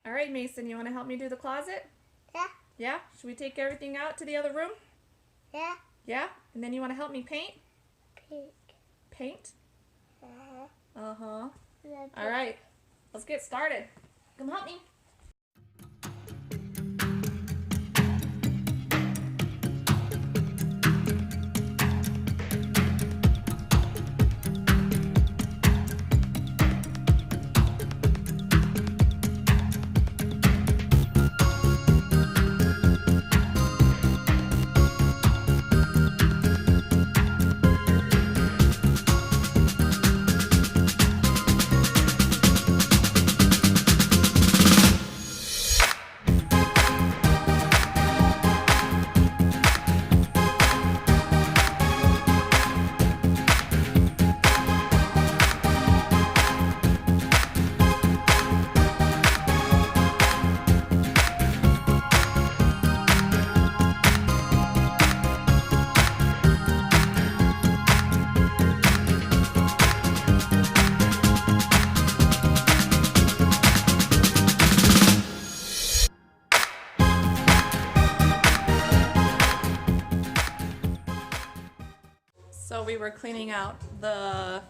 All right, Mason, you want to help me do the closet? Yeah. Yeah? Should we take everything out to the other room? Yeah. Yeah? And then you want to help me paint? Pink. Paint? Uh-huh. Uh-huh. Yeah, All right, let's get started. Come help me. So we were cleaning out the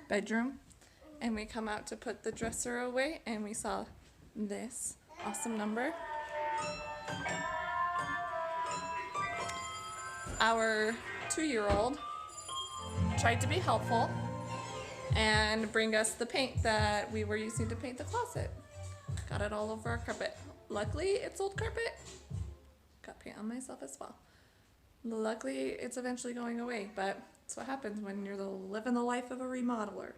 bedroom and we come out to put the dresser away and we saw this awesome number. Our 2-year-old tried to be helpful and bring us the paint that we were using to paint the closet. Got it all over our carpet. Luckily, it's old carpet. Got paint on myself as well. Luckily, it's eventually going away, but that's what happens when you're living the life of a remodeler.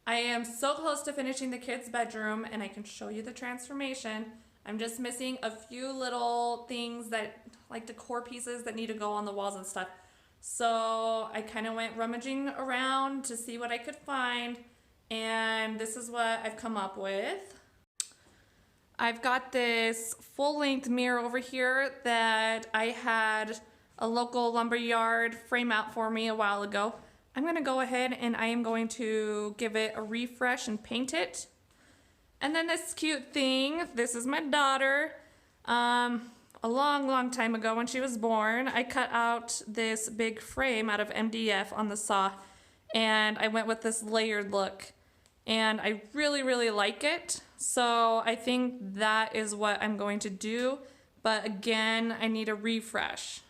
I am so close to finishing the kids' bedroom and I can show you the transformation. I'm just missing a few little things that, like decor pieces that need to go on the walls and stuff. So I kind of went rummaging around to see what I could find, and this is what I've come up with. I've got this full-length mirror over here that I had a local lumber yard frame out for me a while ago. I'm going to go ahead and I am going to give it a refresh and paint it. And then this cute thing, this is my daughter. A long time ago when she was born, I cut out this big frame out of MDF on the saw, and I went with this layered look. And I really like it. So I think that is what I'm going to do. But again, I need a refresh.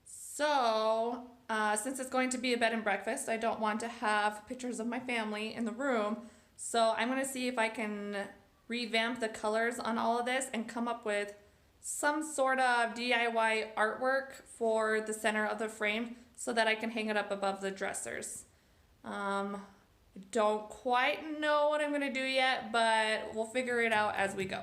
So, since it's going to be a bed and breakfast, I don't want to have pictures of my family in the room. So I'm going to see if I can revamp the colors on all of this and come up with some sort of DIY artwork for the center of the frame so that I can hang it up above the dressers. I don't quite know what I'm going to do yet, but we'll figure it out as we go.